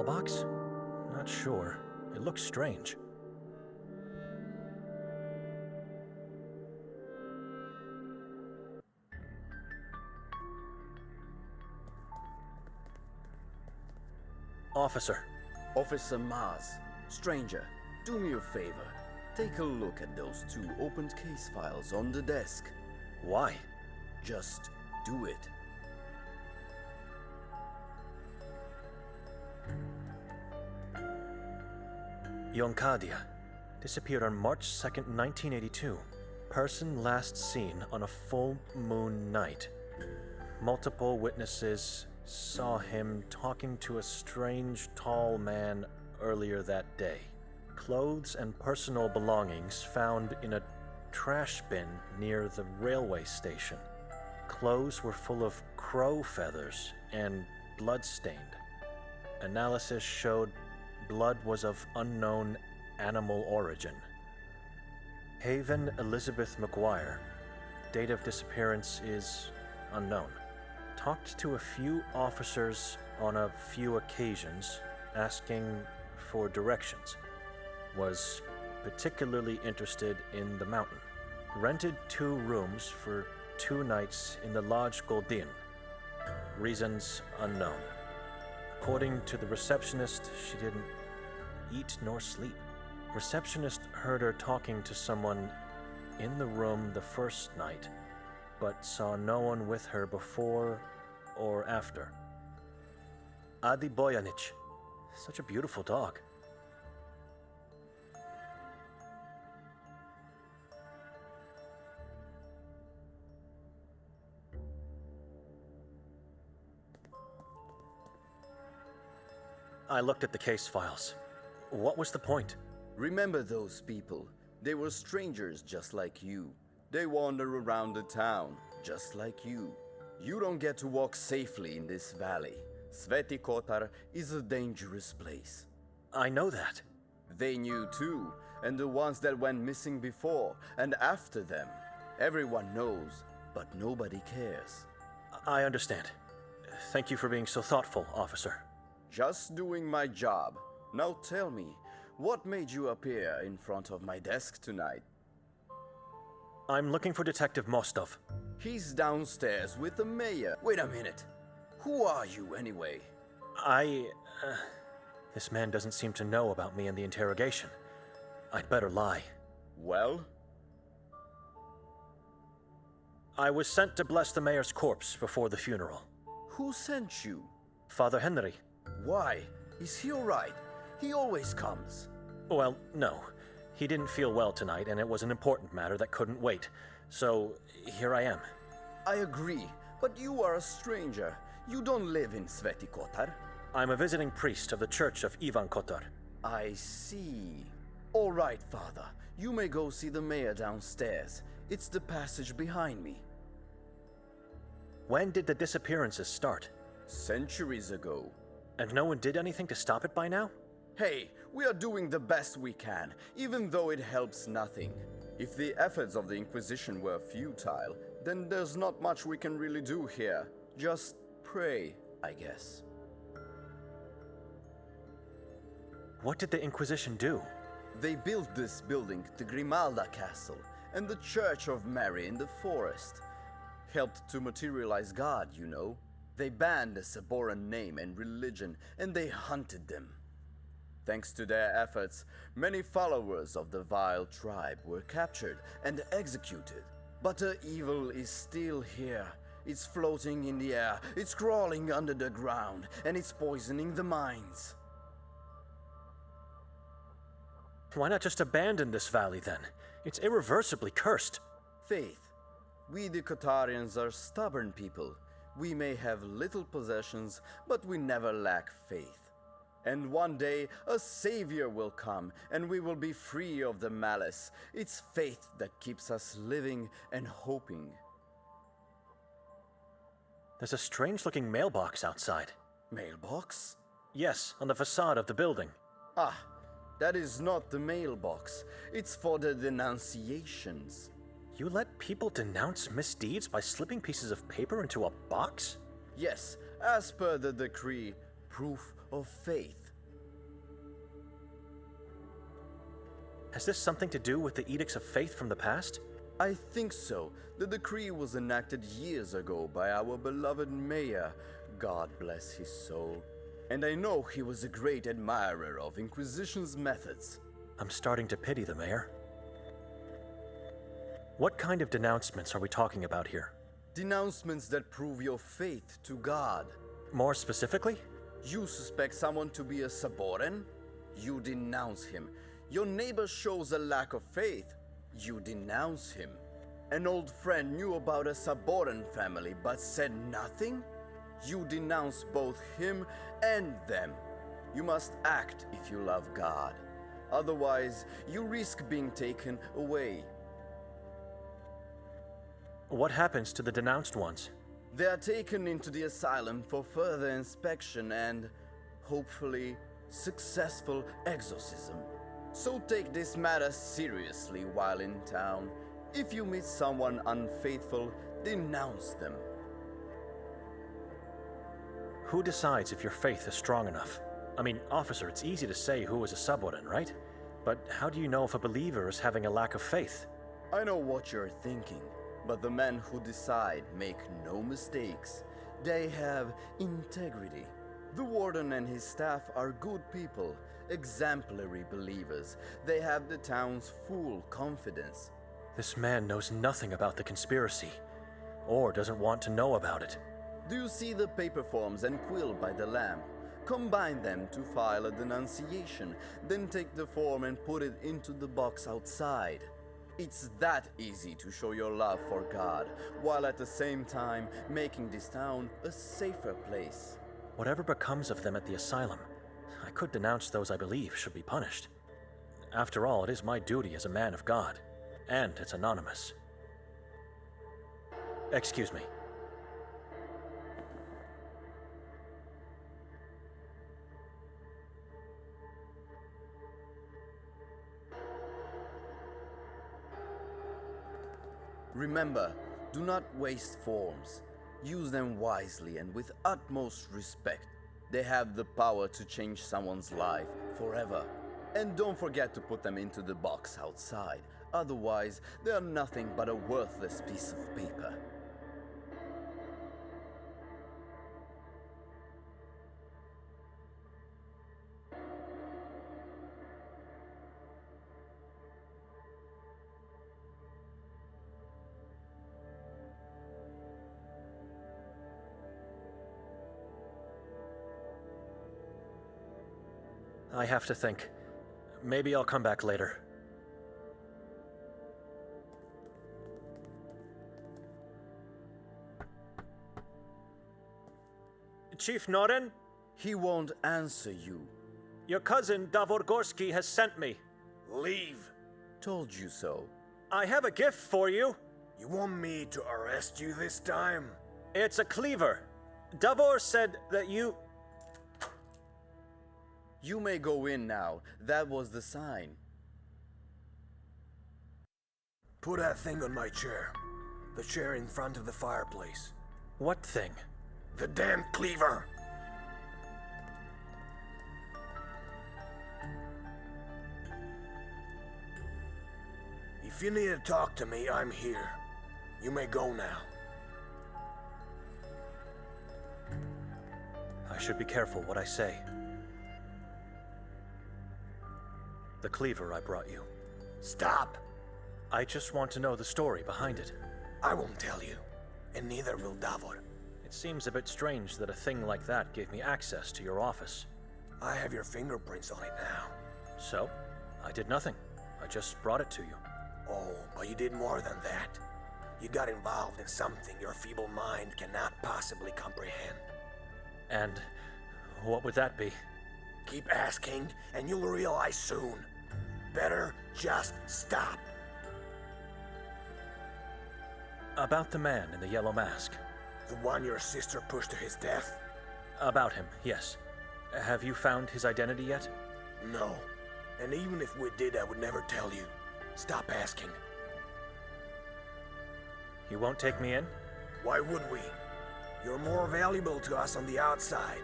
mailbox? Not sure. It looks strange. Officer. Officer Maz, stranger, do me a favor. Take a look at those 2 opened case files on the desk. Why? Just do it. Yonkadia. Disappeared on March 2nd, 1982. Person last seen on a full moon night. Multiple witnesses saw him talking to a strange, tall man earlier that day. Clothes and personal belongings found in a trash bin near the railway station. Clothes were full of crow feathers and blood-stained. Analysis showed blood was of unknown animal origin. Haven Elizabeth McGuire. Date of disappearance is unknown. Talked to a few officers on a few occasions, asking for directions. Was particularly interested in the mountain. Rented 2 rooms for 2 nights in the Lodge Goldin. Reasons unknown. According to the receptionist, she didn't eat nor sleep. Receptionist heard her talking to someone in the room the first night, but saw no one with her before or after. Adi Bojanic. Such a beautiful dog. I looked at the case files. What was the point? Remember those people. They were strangers just like you. They wander around the town just like you. You don't get to walk safely in this valley. Sveti Kotar is a dangerous place. I know that. They knew too, and the ones that went missing before and after them. Everyone knows, but nobody cares. I understand. Thank you for being so thoughtful, officer. Just doing my job. Now tell me, what made you appear in front of my desk tonight? I'm looking for Detective Mostov. He's downstairs with the mayor. Wait a minute. Who are you anyway? This man doesn't seem to know about me and the interrogation. I'd better lie. Well? I was sent to bless the mayor's corpse before the funeral. Who sent you? Father Henry. Why? Is he alright? He always comes. Well, no. He didn't feel well tonight, and it was an important matter that couldn't wait. So, here I am. I agree, but you are a stranger. You don't live in Sveti Kotar. I'm a visiting priest of the Church of Ivan Kotar. I see. All right, Father. You may go see the mayor downstairs. It's the passage behind me. When did the disappearances start? Centuries ago. And no one did anything to stop it by now? Hey, we are doing the best we can, even though it helps nothing. If the efforts of the Inquisition were futile, then there's not much we can really do here. Just pray, I guess. What did the Inquisition do? They built this building, the Grimalda Castle, and the Church of Mary in the forest. Helped to materialize God, you know. They banned the Saboran name and religion, and they hunted them. Thanks to their efforts, many followers of the vile tribe were captured and executed. But the evil is still here. It's floating in the air, it's crawling under the ground, and it's poisoning the minds. Why not just abandon this valley then? It's irreversibly cursed. Faith. We the Kotarians are stubborn people. We may have little possessions, but we never lack faith. And one day, a savior will come, and we will be free of the malice. It's faith that keeps us living and hoping. There's a strange-looking mailbox outside. Mailbox? Yes, on the facade of the building. Ah, that is not the mailbox. It's for the denunciations. You let people denounce misdeeds by slipping pieces of paper into a box? Yes, as per the decree, proof of faith. Has this something to do with the edicts of faith from the past? I think so. The decree was enacted years ago by our beloved mayor, God bless his soul. And I know he was a great admirer of Inquisition's methods. I'm starting to pity the mayor. What kind of denouncements are we talking about here? Denouncements that prove your faith to God. More specifically? You suspect someone to be a Saboran? You denounce him. Your neighbor shows a lack of faith. You denounce him. An old friend knew about a Saboran family but said nothing? You denounce both him and them. You must act if you love God. Otherwise, you risk being taken away. What happens to the denounced ones? They are taken into the asylum for further inspection and, hopefully, successful exorcism. So take this matter seriously while in town. If you meet someone unfaithful, denounce them. Who decides if your faith is strong enough? I mean, officer, it's easy to say who is a Saboran, right? But how do you know if a believer is having a lack of faith? I know what you're thinking, but the men who decide make no mistakes. They have integrity. The warden and his staff are good people, exemplary believers. They have the town's full confidence. This man knows nothing about the conspiracy, or doesn't want to know about it. Do you see the paper forms and quill by the lamp? Combine them to file a denunciation, then take the form and put it into the box outside. It's that easy to show your love for God, while at the same time making this town a safer place. Whatever becomes of them at the asylum, I could denounce those I believe should be punished. After all, it is my duty as a man of God, and it's anonymous. Excuse me. Remember, do not waste forms. Use them wisely and with utmost respect. They have the power to change someone's life forever. And don't forget to put them into the box outside. Otherwise, they are nothing but a worthless piece of paper. I have to think. Maybe I'll come back later. Chief Noren? He won't answer you. Your cousin Davorgorsky has sent me. Leave. Told you so. I have a gift for you. You want me to arrest you this time? It's a cleaver. Davor said that you... You may go in now. That was the sign. Put that thing on my chair. The chair in front of the fireplace. What thing? The damn cleaver! If you need to talk to me, I'm here. You may go now. I should be careful what I say. The cleaver I brought you. Stop! I just want to know the story behind it. I won't tell you, and neither will Davor. It seems a bit strange that a thing like that gave me access to your office. I have your fingerprints on it now. So, I did nothing. I just brought it to you. Oh, but you did more than that. You got involved in something your feeble mind cannot possibly comprehend. And what would that be? Keep asking, and you'll realize soon. Better just stop. About the man in the yellow mask. The one your sister pushed to his death? About him, yes. Have you found his identity yet? No. And even if we did, I would never tell you. Stop asking. You won't take me in? Why would we? You're more valuable to us on the outside.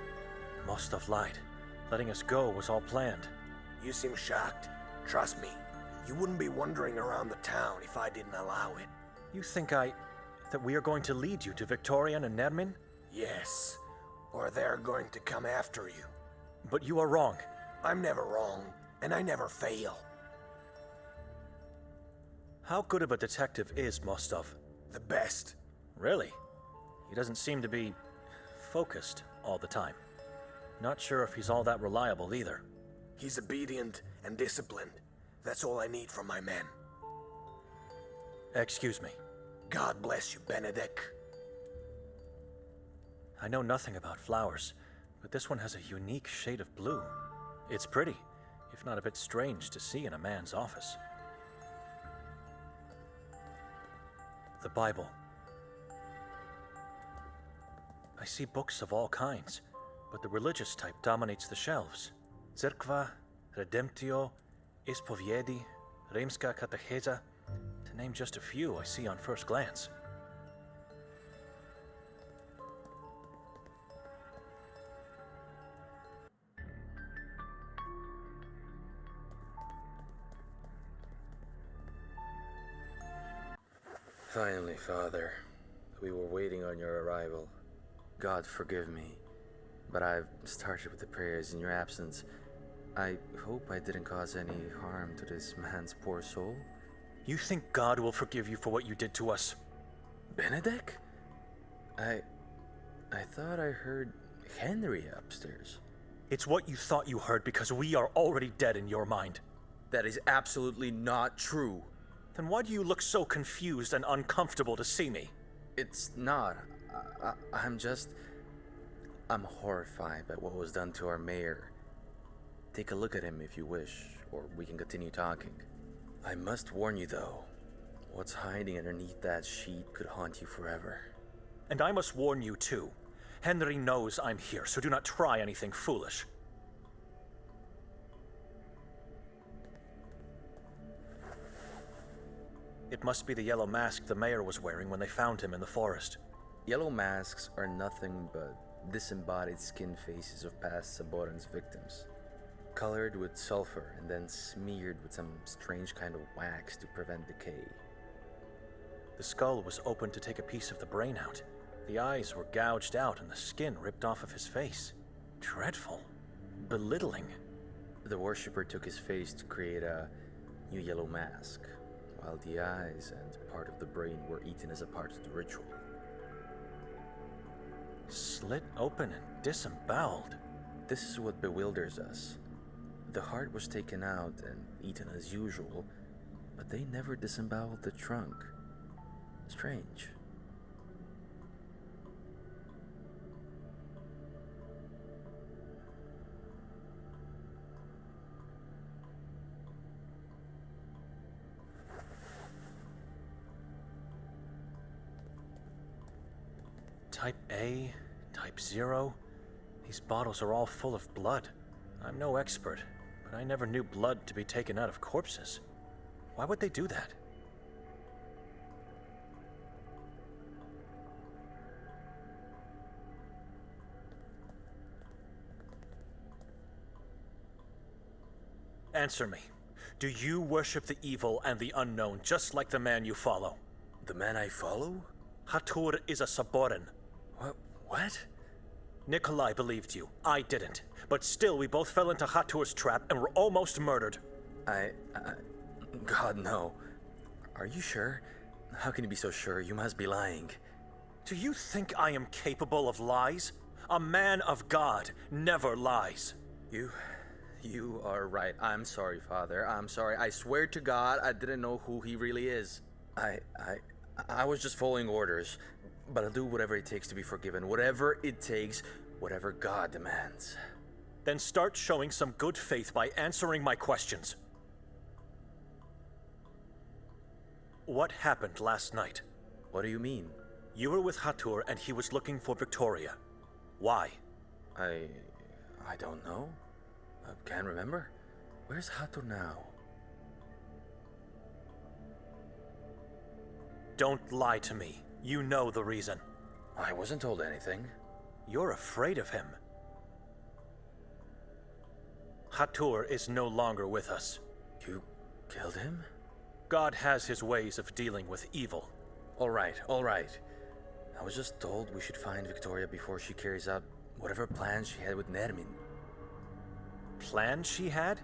Mostov lied. Letting us go was all planned. You seem shocked. Trust me. You wouldn't be wandering around the town if I didn't allow it. You think that we are going to lead you to Victorian and Nermin? Yes, or they're going to come after you. But you are wrong. I'm never wrong, and I never fail. How good of a detective is Mostov? The best. Really? He doesn't seem to be focused all the time. Not sure if he's all that reliable either. He's obedient and disciplined. That's all I need from my men. Excuse me. God bless you, Benedict. I know nothing about flowers, but this one has a unique shade of blue. It's pretty, if not a bit strange to see in a man's office. The Bible. I see books of all kinds, but the religious type dominates the shelves. Cerkva, Redemptio, Ispoviedi, Rimska Katecheza, to name just a few I see on first glance. Finally, Father. We were waiting on your arrival. God forgive me, but I've started with the prayers in your absence. I hope I didn't cause any harm to this man's poor soul. You think God will forgive you for what you did to us? Benedict? I thought I heard Henry upstairs. It's what you thought you heard because we are already dead in your mind. That is absolutely not true. Then why do you look so confused and uncomfortable to see me? It's not. I'm horrified by what was done to our mayor. Take a look at him if you wish, or we can continue talking. I must warn you though, what's hiding underneath that sheet could haunt you forever. And I must warn you too. Henry knows I'm here, so do not try anything foolish. It must be the yellow mask the mayor was wearing when they found him in the forest. Yellow masks are nothing but disembodied skin faces of past Saboran's victims, colored with sulfur and then smeared with some strange kind of wax to prevent decay. The skull was opened to take a piece of the brain out. The eyes were gouged out and the skin ripped off of his face. Dreadful. Belittling. The worshipper took his face to create a new yellow mask, while the eyes and part of the brain were eaten as a part of the ritual. Slit open and disemboweled. This is what bewilders us. The heart was taken out and eaten as usual, but they never disemboweled the trunk. Strange. Type A, Type 0. These bottles are all full of blood. I'm no expert, but I never knew blood to be taken out of corpses. Why would they do that? Answer me. Do you worship the evil and the unknown just like the man you follow? The man I follow? Hatur is a Saboran. What? Nikolai believed you. I didn't. But still, we both fell into Hatur's trap and were almost murdered. God, no. Are you sure? How can you be so sure? You must be lying. Do you think I am capable of lies? A man of God never lies. You are right. I'm sorry, Father. I'm sorry. I swear to God, I didn't know who he really is. I was just following orders. But I'll do whatever it takes to be forgiven. Whatever it takes, whatever God demands. Then start showing some good faith by answering my questions. What happened last night? What do you mean? You were with Hatur and he was looking for Victoria. Why? I don't know. I can't remember. Where's Hatur now? Don't lie to me. You know the reason. I wasn't told anything. You're afraid of him. Hatur is no longer with us. Killed him? God has his ways of dealing with evil. All right. I was just told we should find Victoria before she carries out whatever plans she had with Nermin. Plan she had?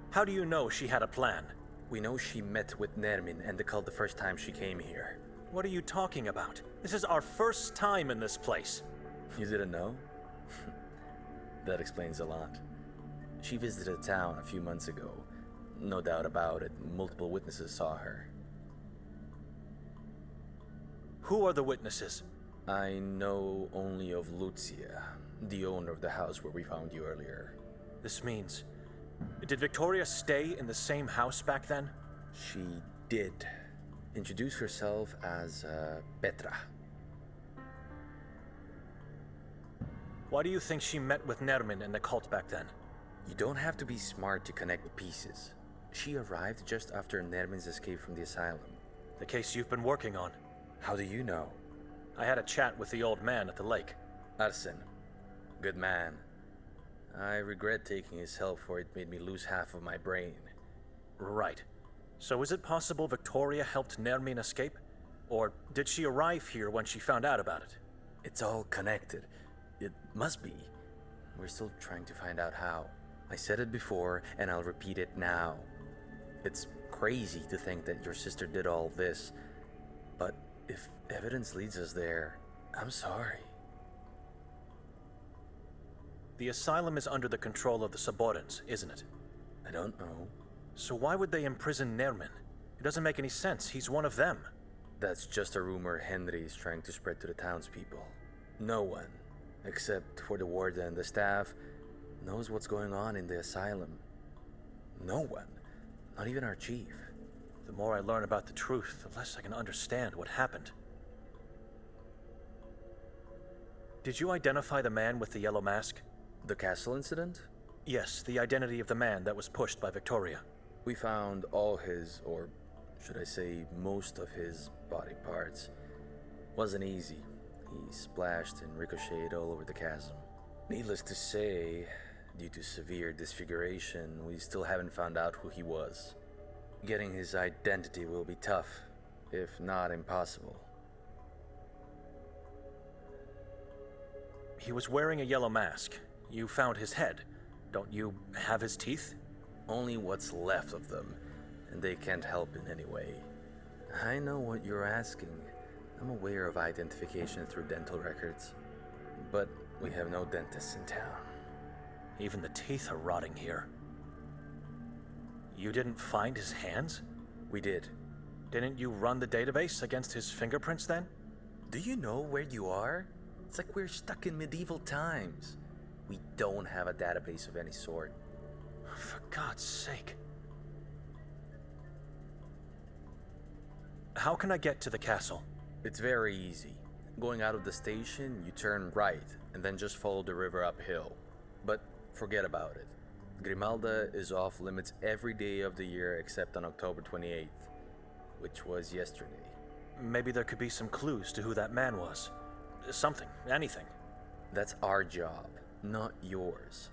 How do you know she had a plan? We know she met with Nermin and the cult the first time she came here. What are you talking about? This is our first time in this place. You didn't know? That explains a lot. She visited town a few months ago. No doubt about it, multiple witnesses saw her. Who are the witnesses? I know only of Lucia, the owner of the house where we found you earlier. This means... Did Victoria stay in the same house back then? She did. Introduce herself as Petra. Why do you think she met with Nermin and the cult back then? You don't have to be smart to connect the pieces. She arrived just after Nermin's escape from the asylum. The case you've been working on. How do you know? I had a chat with the old man at the lake. Arsen. Good man. I regret taking his help, for it made me lose half of my brain. Right. So is it possible Victoria helped Nermin escape? Or did she arrive here when she found out about it? It's all connected. It must be. We're still trying to find out how. I said it before, and I'll repeat it now. It's crazy to think that your sister did all this, but if evidence leads us there, I'm sorry. The asylum is under the control of the Saborans, isn't it? I don't know. So why would they imprison Nermin? It doesn't make any sense. He's one of them. That's just a rumor Henry is trying to spread to the townspeople. No one, except for the warden and the staff, knows what's going on in the asylum. No one. Not even our chief. The more I learn about the truth, the less I can understand what happened. Did you identify the man with the yellow mask? The castle incident? Yes, the identity of the man that was pushed by Victoria. We found all his, or should I say most of his, body parts. Wasn't easy. He splashed and ricocheted all over the chasm. Needless to say, due to severe disfiguration, we still haven't found out who he was. Getting his identity will be tough, if not impossible. He was wearing a yellow mask. You found his head. Don't you have his teeth? Only what's left of them, and they can't help in any way. I know what you're asking. I'm aware of identification through dental records, but we have no dentists in town. Even the teeth are rotting here. You didn't find his hands? We did. Didn't you run the database against his fingerprints then? Do you know where you are? It's like we're stuck in medieval times. We don't have a database of any sort. For God's sake. How can I get to the castle? It's very easy. Going out of the station, you turn right, and then just follow the river uphill. But forget about it. Grimalda is off limits every day of the year except on October 28th, which was yesterday. Maybe there could be some clues to who that man was. Something, anything. That's our job, not yours.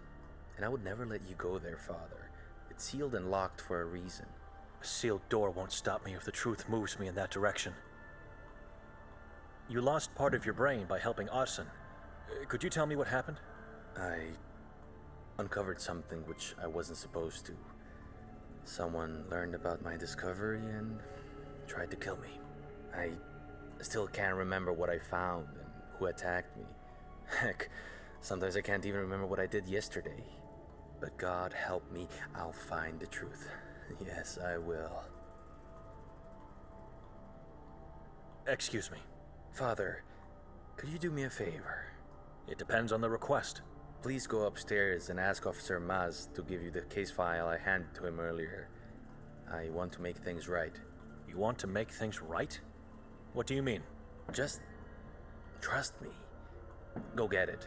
And I would never let you go there, Father. It's sealed and locked for a reason. A sealed door won't stop me if the truth moves me in that direction. You lost part of your brain by helping Arsen. Could you tell me what happened? I uncovered something which I wasn't supposed to. Someone learned about my discovery and tried to kill me. I still can't remember what I found and who attacked me. Heck, sometimes I can't even remember what I did yesterday. But God help me, I'll find the truth. Yes, I will. Excuse me. Father, could you do me a favor? It depends on the request. Please go upstairs and ask Officer Maz to give you the case file I handed to him earlier. I want to make things right. You want to make things right? What do you mean? Just trust me. Go get it.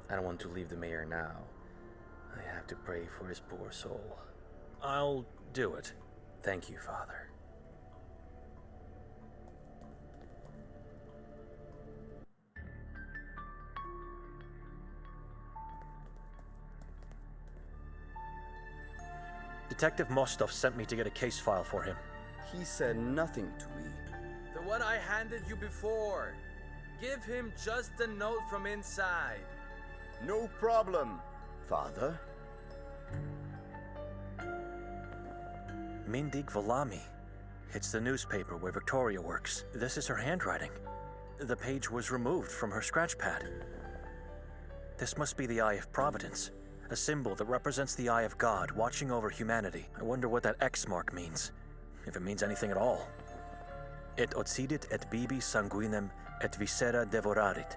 I don't want to leave the mayor now. I have to pray for his poor soul. I'll do it. Thank you, Father. The Detective Mostov sent me to get a case file for him. He said nothing to me. The one I handed you before. Give him just a note from inside. No problem, Father. Mindig Valami. It's the newspaper where Victoria works. This is her handwriting. The page was removed from her scratch pad. This must be the Eye of Providence, a symbol that represents the Eye of God watching over humanity. I wonder what that X mark means, if it means anything at all. Et occidit et bibi sanguinem et viscera devorarit.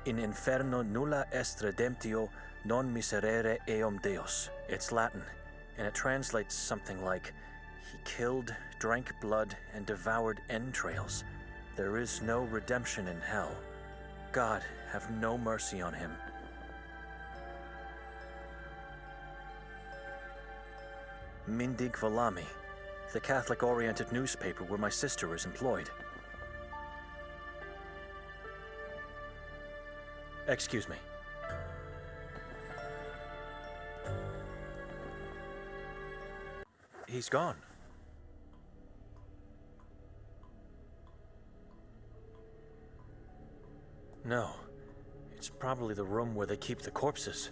In inferno nulla est redemptio non miserere eum Deus. It's Latin, and it translates something like, he killed, drank blood, and devoured entrails. There is no redemption in hell. God, have no mercy on him. Mindig Valami, the Catholic-oriented newspaper where my sister is employed. Excuse me. He's gone. No, it's probably the room where they keep the corpses.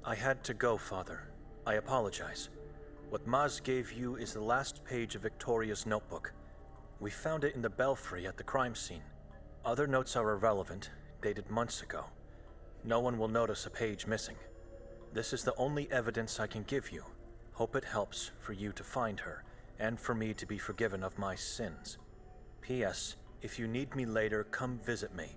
I had to go, Father. I apologize. What Maz gave you is the last page of Victoria's notebook. We found it in the belfry at the crime scene. Other notes are irrelevant, dated months ago. No one will notice a page missing. This is the only evidence I can give you. Hope it helps for you to find her, and for me to be forgiven of my sins. P.S. If you need me later, come visit me.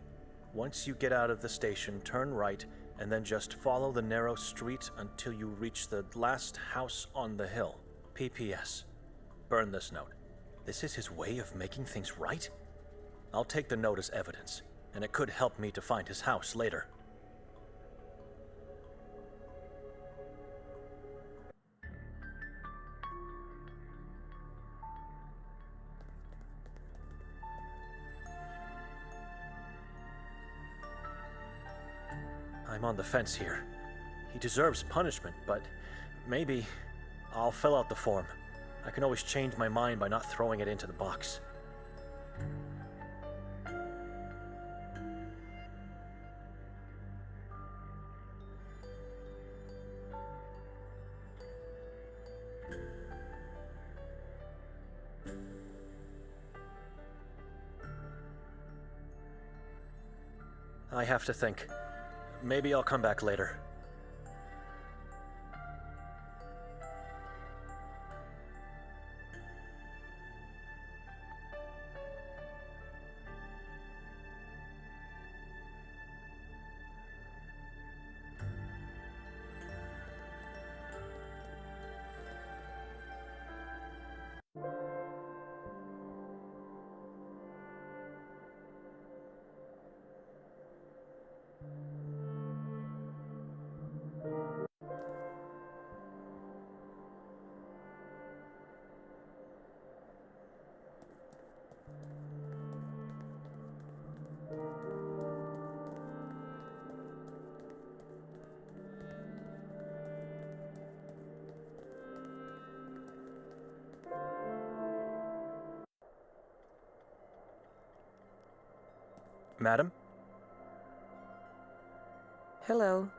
Once you get out of the station, turn right, and then just follow the narrow street until you reach the last house on the hill. P.P.S. Burn this note. This is his way of making things right? I'll take the note as evidence, and it could help me to find his house later. I'm on the fence here. He deserves punishment, but maybe I'll fill out the form. I can always change my mind by not throwing it into the box. I have to think. Maybe I'll come back later. Madam? Hello.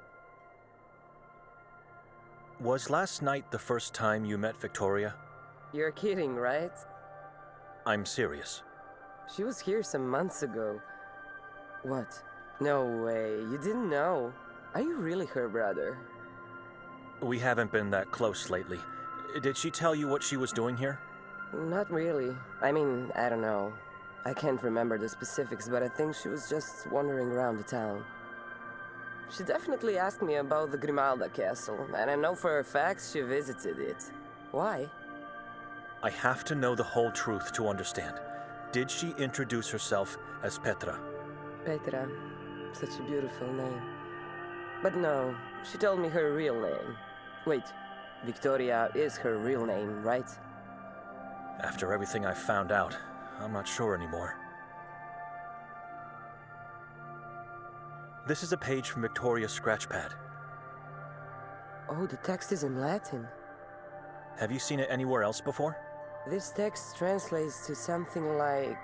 Was last night the first time you met Victoria? You're kidding, right? I'm serious. She was here some months ago. What? No way, you didn't know. Are you really her brother? We haven't been that close lately. Did she tell you what she was doing here? Not really. I mean, I don't know. I can't remember the specifics, but I think she was just wandering around the town. She definitely asked me about the Grimalda castle, and I know for a fact she visited it. Why? I have to know the whole truth to understand. Did she introduce herself as Petra? Petra. Such a beautiful name. But no, she told me her real name. Wait, Victoria is her real name, right? After everything I found out, I'm not sure anymore. This is a page from Victoria's scratchpad. Oh, the text is in Latin. Have you seen it anywhere else before? This text translates to something like...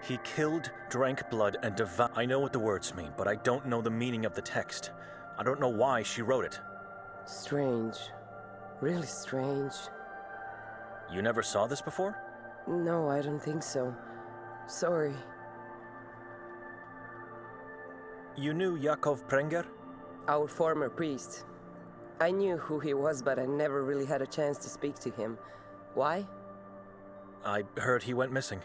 He killed, drank blood, and devoured. I know what the words mean, but I don't know the meaning of the text. I don't know why she wrote it. Strange. Really strange. You never saw this before? No, I don't think so. Sorry. You knew Yakov Prenger? Our former priest. I knew who he was, but I never really had a chance to speak to him. Why? I heard he went missing.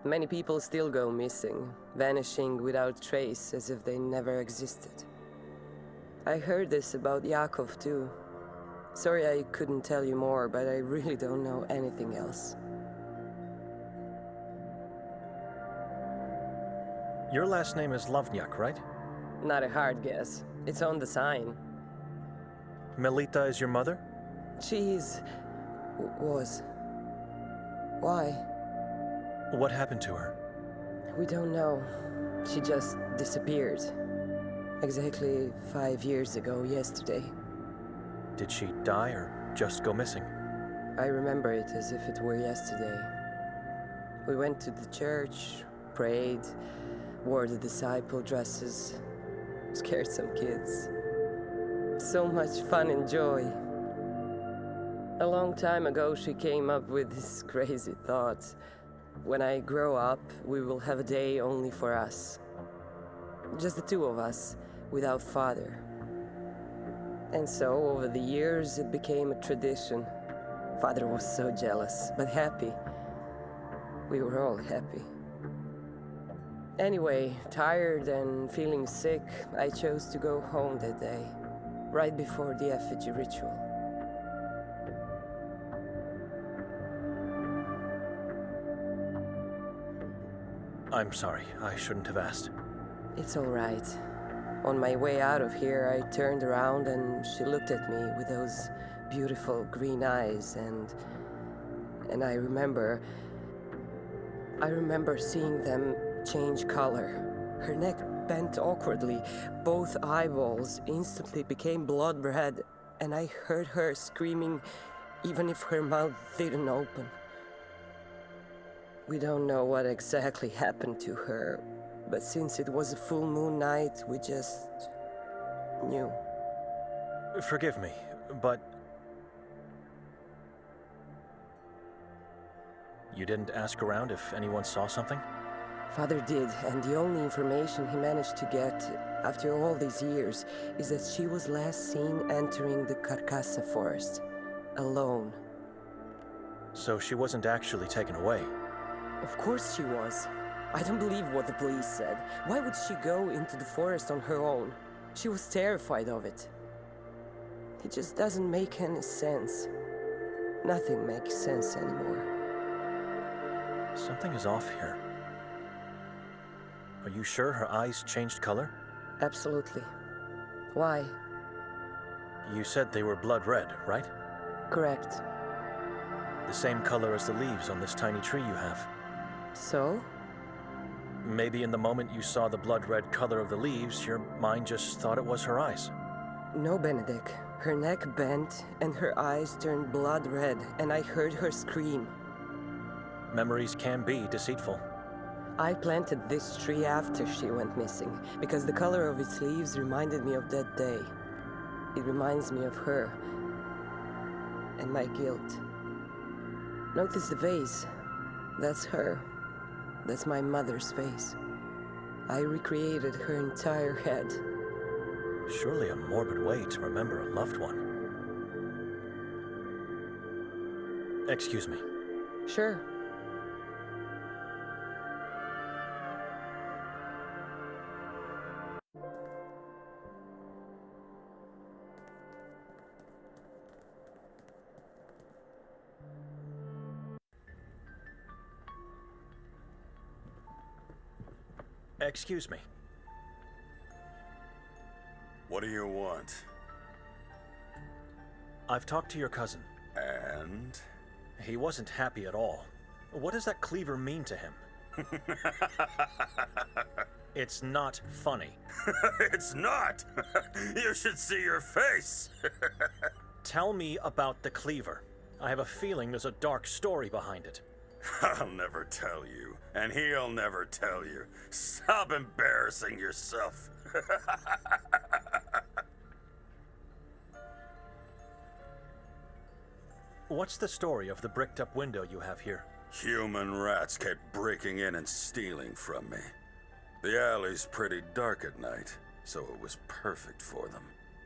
Many people still go missing, vanishing without trace, as if they never existed. I heard this about Yakov too. Sorry I couldn't tell you more, but I really don't know anything else. Your last name is Lovnyak, right? Not a hard guess. It's on the sign. Melita is your mother? She is... was. Why? What happened to her? We don't know. She just disappeared. Exactly 5 years ago yesterday. Did she die or just go missing? I remember it as if it were yesterday. We went to the church, prayed, wore the disciple dresses, scared some kids. So much fun and joy. A long time ago, she came up with this crazy thought. When I grow up, we will have a day only for us. Just the two of us, without father. And so, over the years, it became a tradition. Father was so jealous, but happy. We were all happy. Anyway, tired and feeling sick, I chose to go home that day, right before the effigy ritual. I'm sorry, I shouldn't have asked. It's all right. On my way out of here, I turned around and she looked at me with those beautiful green eyes, and I remember seeing them change color. Her neck bent awkwardly, both eyeballs instantly became blood red, and I heard her screaming even if her mouth didn't open. We don't know what exactly happened to her, but since it was a full moon night, we just knew. Forgive me, but... You didn't ask around if anyone saw something? Father did, and the only information he managed to get, after all these years, is that she was last seen entering the Carcassa forest, alone. So she wasn't actually taken away? Of course she was. I don't believe what the police said. Why would she go into the forest on her own? She was terrified of it. It just doesn't make any sense. Nothing makes sense anymore. Something is off here. Are you sure her eyes changed color? Absolutely. Why? You said they were blood red, right? Correct. The same color as the leaves on this tiny tree you have. So? Maybe in the moment you saw the blood red color of the leaves, your mind just thought it was her eyes. No, Benedict. Her neck bent and her eyes turned blood red, and I heard her scream. Memories can be deceitful. I planted this tree after she went missing, because the color of its leaves reminded me of that day. It reminds me of her and my guilt. Notice the vase. That's her. That's my mother's face. I recreated her entire head. Surely a morbid way to remember a loved one. Excuse me. Sure. Excuse me. What do you want? I've talked to your cousin. And? He wasn't happy at all. What does that cleaver mean to him? It's not funny. It's not! You should see your face! Tell me about the cleaver. I have a feeling there's a dark story behind it. I'll never tell you, and he'll never tell you. Stop embarrassing yourself. What's the story of the bricked-up window you have here? Human rats kept breaking in and stealing from me. The alley's pretty dark at night, so it was perfect for them.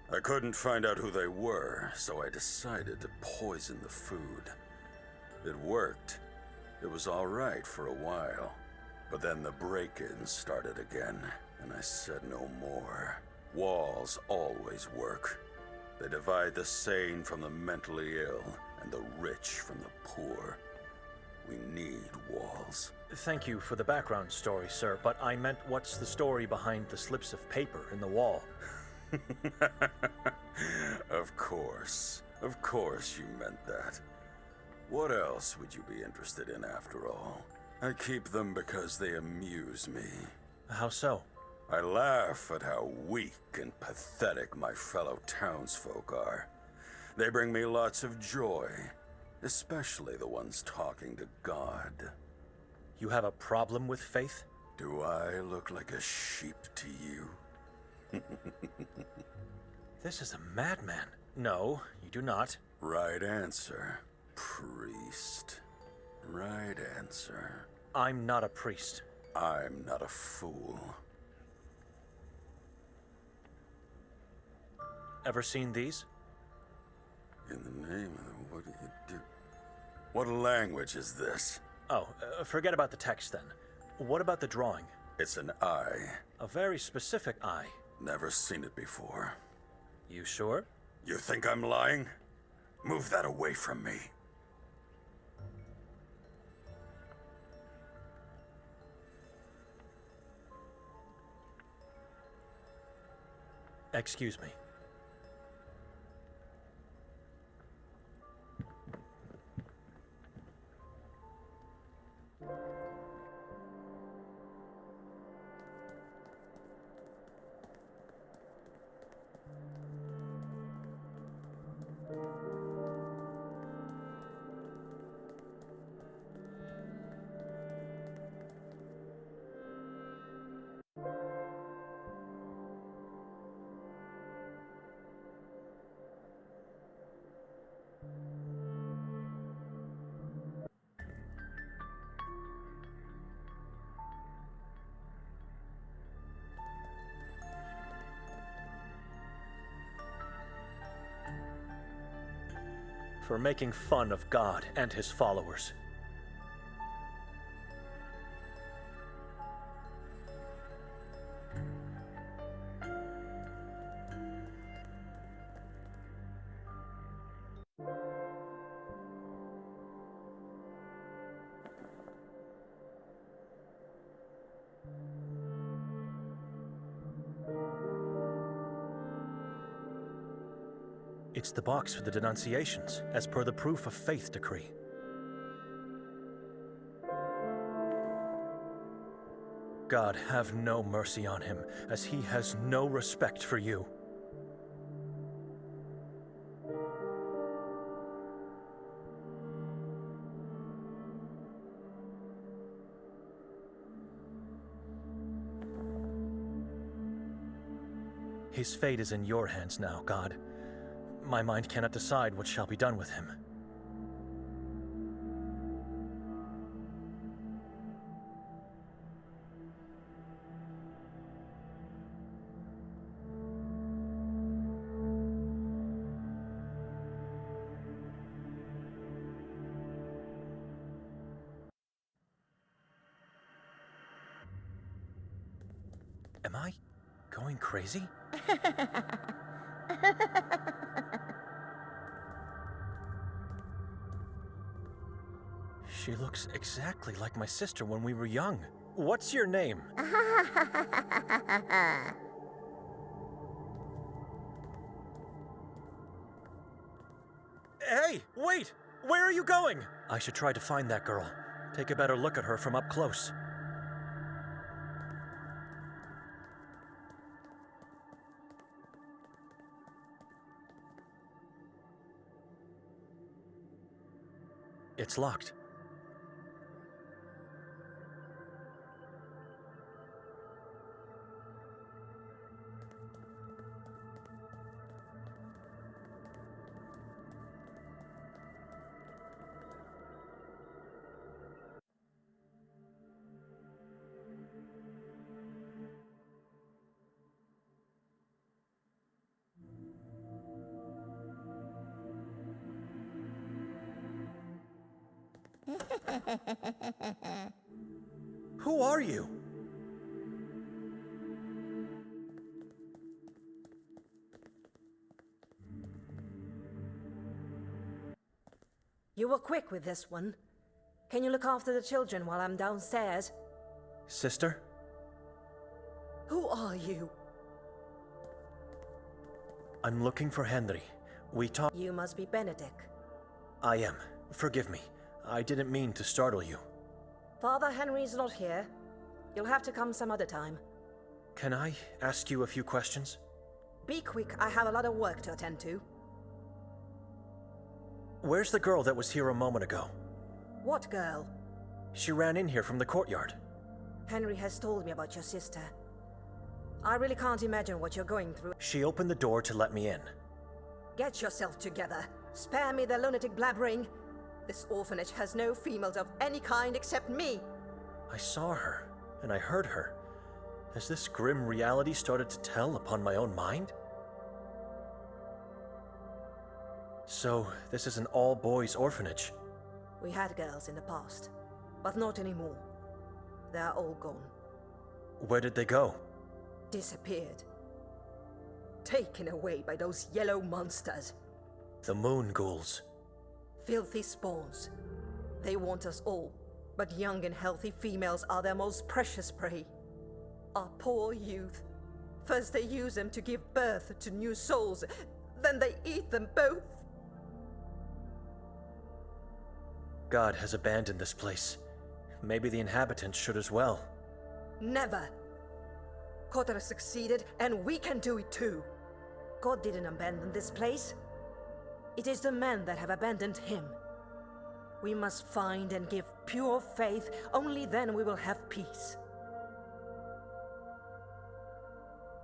I couldn't find out who they were, so I decided to poison the food. It worked. It was all right for a while. But then the break-ins started again, and I said no more. Walls always work. They divide the sane from the mentally ill, and the rich from the poor. We need walls. Thank you for the background story, sir, but I meant what's the story behind the slips of paper in the wall? Of course you meant that. What else would you be interested in after all? I keep them because they amuse me. How so? I laugh at how weak and pathetic my fellow townsfolk are. They bring me lots of joy, especially the ones talking to God. You have a problem with faith? Do I look like a sheep to you? This is a madman. No, you do not. Right answer, priest. Right answer. I'm not a priest. I'm not a fool. Ever seen these? In the name of the what do you do? What language is this? Oh, forget about the text then. What about the drawing? It's an eye. A very specific eye. Never seen it before. You sure? You think I'm lying? Move that away from me. Excuse me. For making fun of God and his followers. It's the box for the denunciations, as per the proof of faith decree. God have no mercy on him, as he has no respect for you. His fate is in your hands now, God. My mind cannot decide what shall be done with him. Am I going crazy? She looks exactly like my sister when we were young. What's your name? Hey, wait! Where are you going? I should try to find that girl. Take a better look at her from up close. It's locked. Who are you? You were quick with this one. Can you look after the children while I'm downstairs? Sister? Who are you? I'm looking for Henry. We talked. You must be Benedict. I am. Forgive me. I didn't mean to startle you. Father Henry's not here. You'll have to come some other time. Can I ask you a few questions? Be quick, I have a lot of work to attend to. Where's the girl that was here a moment ago? What girl? She ran in here from the courtyard. Henry has told me about your sister. I really can't imagine what you're going through. She opened the door to let me in. Get yourself together. Spare me the lunatic blabbering. This orphanage has no females of any kind except me. I saw her, and I heard her. Has this grim reality started to tell upon my own mind? So, this is an all-boys orphanage. We had girls in the past, but not anymore. They are all gone. Where did they go? Disappeared. Taken away by those yellow monsters. The moon ghouls. Filthy spawns. They want us all, but young and healthy females are their most precious prey. Our poor youth. First they use them to give birth to new souls, then they eat them both. God has abandoned this place. Maybe the inhabitants should as well. Never. Kotar succeeded, and we can do it too. God didn't abandon this place. It is the men that have abandoned him. We must find and give pure faith, only then we will have peace.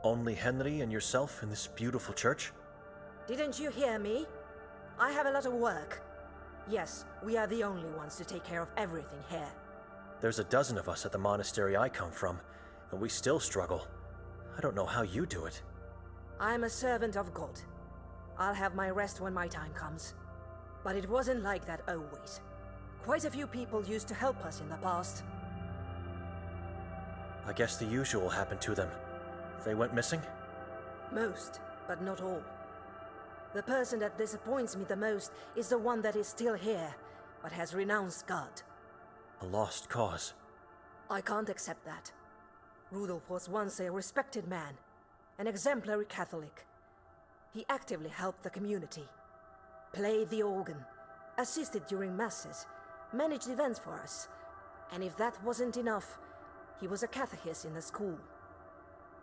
Only Henry and yourself in this beautiful church? Didn't you hear me? I have a lot of work. Yes, we are the only ones to take care of everything here. There's a dozen of us at the monastery I come from, and we still struggle. I don't know how you do it. I'm a servant of God. I'll have my rest when my time comes. But it wasn't like that always. Quite a few people used to help us in the past. I guess the usual happened to them. They went missing? Most, but not all. The person that disappoints me the most is the one that is still here, but has renounced God. A lost cause. I can't accept that. Rudolf was once a respected man, an exemplary Catholic. He actively helped the community, played the organ, assisted during masses, managed events for us, and if that wasn't enough, he was a catechist in the school.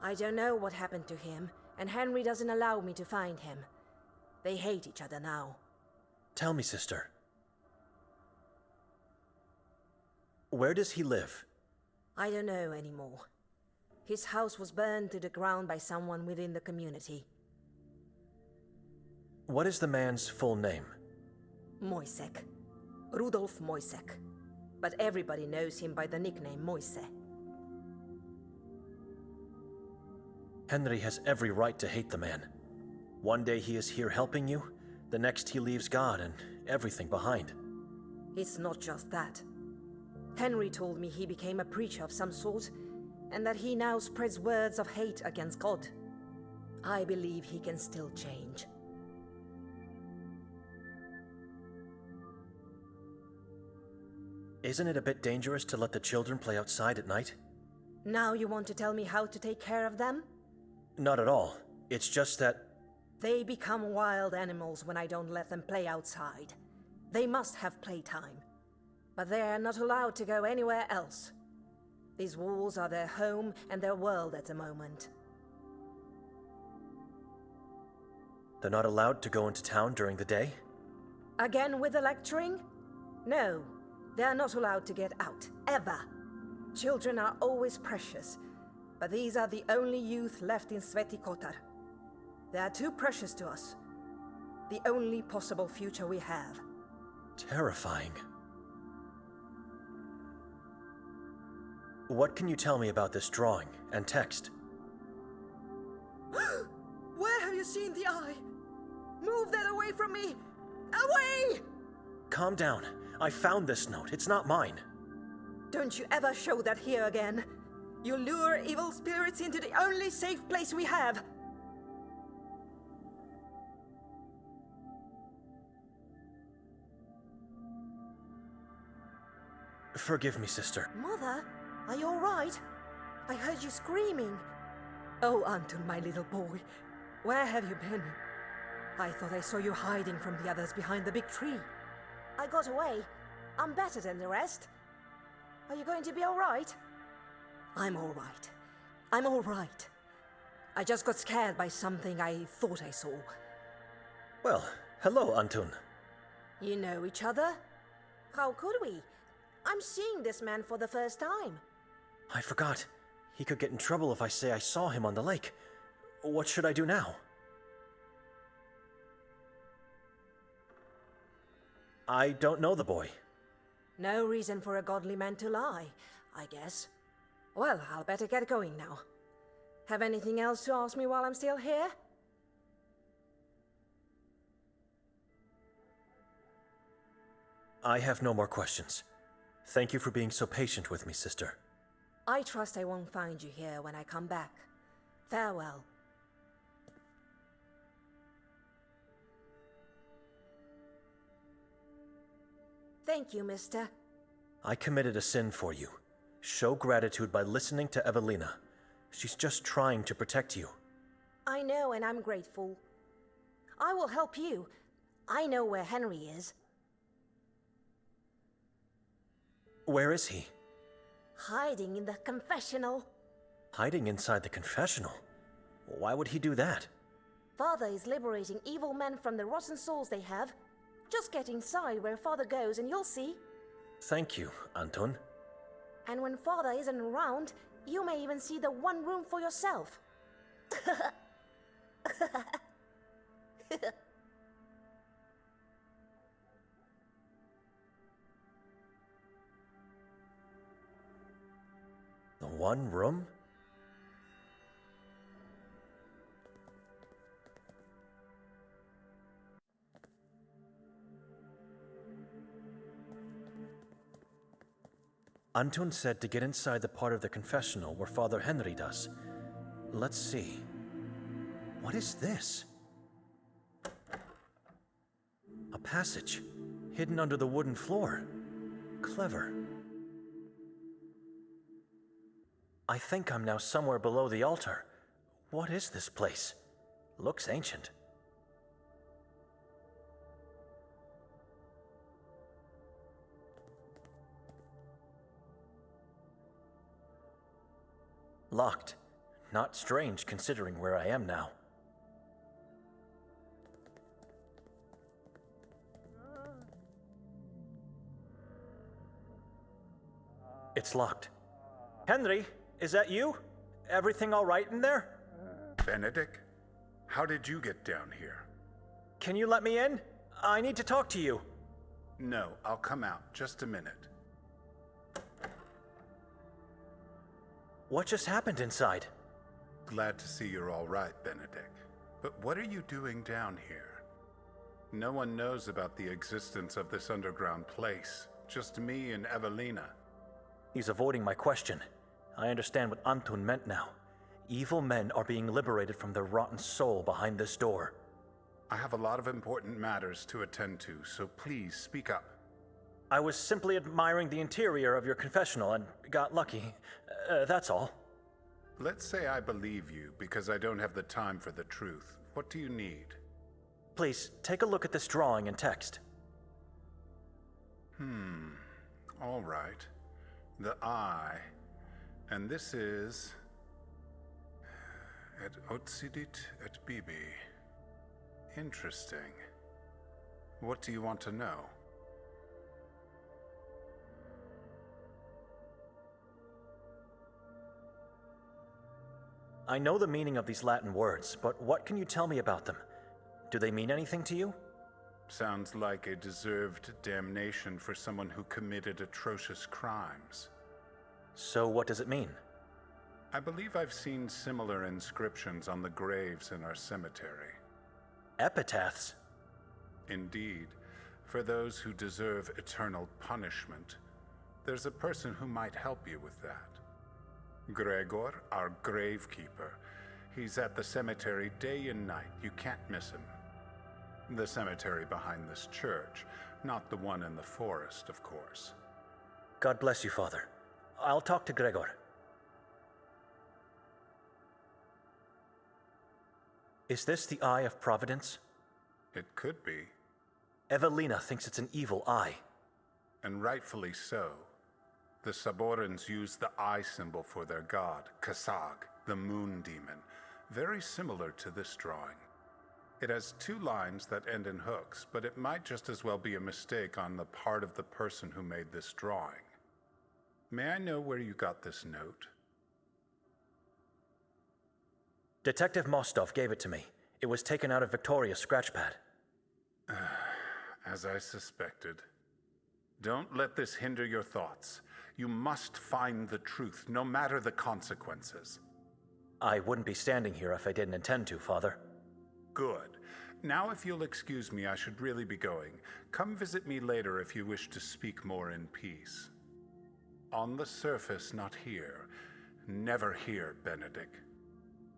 I don't know what happened to him, and Henry doesn't allow me to find him. They hate each other now. Tell me, sister. Where does he live? I don't know anymore. His house was burned to the ground by someone within the community. What is the man's full name? Moisek. Rudolf Moisek. But everybody knows him by the nickname Moise. Henry has every right to hate the man. One day he is here helping you, the next he leaves God and everything behind. It's not just that. Henry told me he became a preacher of some sort, and that he now spreads words of hate against God. I believe he can still change. Isn't it a bit dangerous to let the children play outside at night? Now you want to tell me how to take care of them? Not at all. It's just that They become wild animals when I don't let them play outside. They must have playtime. But they are not allowed to go anywhere else. These walls are their home and their world at the moment. They're not allowed to go into town during the day? Again with the lecturing? No, they are not allowed to get out, ever. Children are always precious, but these are the only youth left in Sveti Kotar. They are too precious to us. The only possible future we have. Terrifying. What can you tell me about this drawing and text? Where have you seen the eye? Move that away from me! Away! Calm down. I found this note. It's not mine. Don't you ever show that here again. You lure evil spirits into the only safe place we have. Forgive me, sister. Mother, are you all right? I heard you screaming. Oh, Anton, my little boy, where have you been? I thought I saw you hiding from the others behind the big tree. I got away. I'm better than the rest. Are you going to be all right? I'm all right. I'm all right. I just got scared by something I thought I saw. Well, hello, Anton. You know each other? How could we? I'm seeing this man for the first time. I forgot. He could get in trouble if I say I saw him on the lake. What should I do now? I don't know the boy. No reason for a godly man to lie, I guess. Well, I'll better get going now. Have anything else to ask me while I'm still here? I have no more questions. Thank you for being so patient with me, sister. I trust I won't find you here when I come back. Farewell. Thank you, mister. I committed a sin for you. Show gratitude by listening to Evelina. She's just trying to protect you. I know, and I'm grateful. I will help you. I know where Henry is. Where is he? Hiding in the confessional. Hiding inside the confessional? Why would he do that? Father is liberating evil men from the rotten souls they have. Just get inside where Father goes and you'll see. Thank you, Anton. And when Father isn't around, you may even see the one room for yourself. The one room? Anton said to get inside the part of the confessional where Father Henry does. Let's see. What is this? A passage, hidden under the wooden floor. Clever. I think I'm now somewhere below the altar. What is this place? Looks ancient. Locked. Not strange considering where I am now. It's locked. Henry, is that you? Everything all right in there? Benedict, how did you get down here? Can you let me in? I need to talk to you. No, I'll come out. Just a minute. What just happened inside? Glad to see you're all right, Benedict. But what are you doing down here? No one knows about the existence of this underground place. Just me and Evelina. He's avoiding my question. I understand what Anton meant now. Evil men are being liberated from their rotten soul behind this door. I have a lot of important matters to attend to, so please speak up. I was simply admiring the interior of your confessional and got lucky. That's all. Let's say I believe you because I don't have the time for the truth. What do you need? Please, take a look at this drawing and text. All right. The eye. And this is... Et occidit et bibi. Interesting. What do you want to know? I know the meaning of these Latin words, but what can you tell me about them? Do they mean anything to you? Sounds like a deserved damnation for someone who committed atrocious crimes. So what does it mean? I believe I've seen similar inscriptions on the graves in our cemetery. Epitaphs? Indeed, for those who deserve eternal punishment, there's a person who might help you with that. Gregor, our gravekeeper. He's at the cemetery day and night. You can't miss him. The cemetery behind this church, not the one in the forest, of course. God bless you, Father. I'll talk to Gregor. Is this the Eye of Providence? It could be, Evelina thinks it's an evil eye. and rightfully so. The Saborans use the eye symbol for their god, Kasag, the moon demon, very similar to this drawing. It has two lines that end in hooks, but it might just as well be a mistake on the part of the person who made this drawing. May I know where you got this note? Detective Mostov gave it to me. It was taken out of Victoria's scratchpad. As I suspected. Don't let this hinder your thoughts. You must find the truth, no matter the consequences. I wouldn't be standing here if I didn't intend to, Father. Good. Now, if you'll excuse me, I should really be going. Come visit me later if you wish to speak more in peace. On the surface, not here. Never here, Benedict.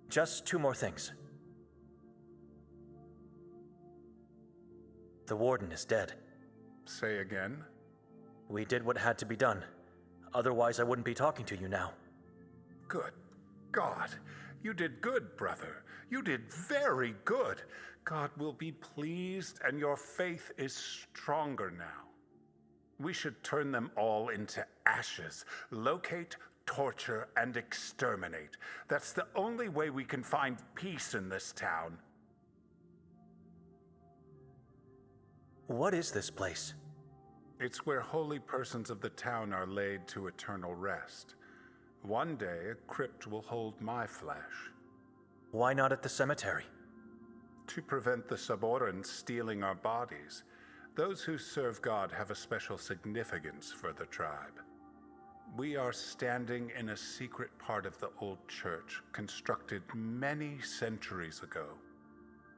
Just two more things. The warden is dead. Say again? We did what had to be done. Otherwise, I wouldn't be talking to you now. Good God. You did good, brother. You did very good. God will be pleased, and your faith is stronger now. We should turn them all into ashes. Locate, torture, and exterminate. That's the only way we can find peace in this town. What is this place? It's where holy persons of the town are laid to eternal rest. One day, a crypt will hold my flesh. Why not at the cemetery? To prevent the Saborans stealing our bodies. Those who serve God have a special significance for the tribe. We are standing in a secret part of the old church, constructed many centuries ago.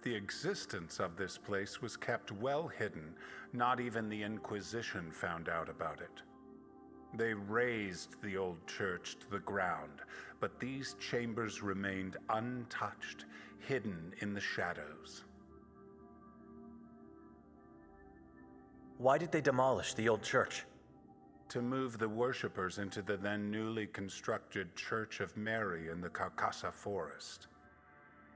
The existence of this place was kept well hidden. Not even the Inquisition found out about it. They razed the old church to the ground, but these chambers remained untouched, hidden in the shadows. Why did they demolish the old church? To move the worshippers into the then newly constructed Church of Mary in the Carcassa forest.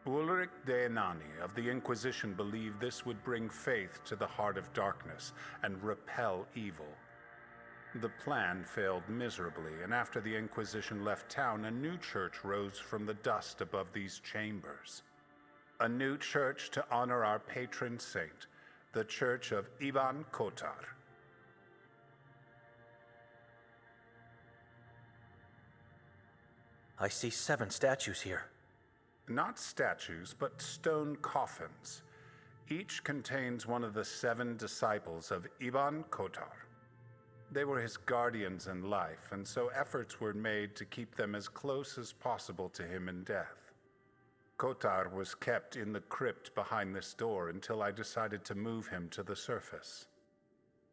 Ulrich de Enani of the Inquisition believed this would bring faith to the heart of darkness and repel evil. The plan failed miserably, and after the Inquisition left town, a new church rose from the dust above these chambers. A new church to honor our patron saint, the Church of Ivan Kotar. I see 7 statues here. Not statues, but stone coffins. Each contains one of the 7 disciples of Ivan Kotar. They were his guardians in life, and so efforts were made to keep them as close as possible to him in death. Kotar was kept in the crypt behind this door until I decided to move him to the surface.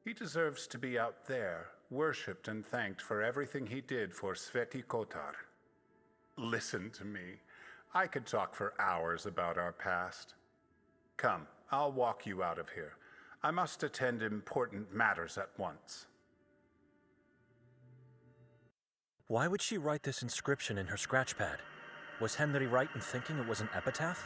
He deserves to be out there, worshipped and thanked for everything he did for Sveti Kotar. Listen to me. I could talk for hours about our past. Come, I'll walk you out of here. I must attend important matters at once. Why would she write this inscription in her scratchpad? Was Henry right in thinking it was an epitaph?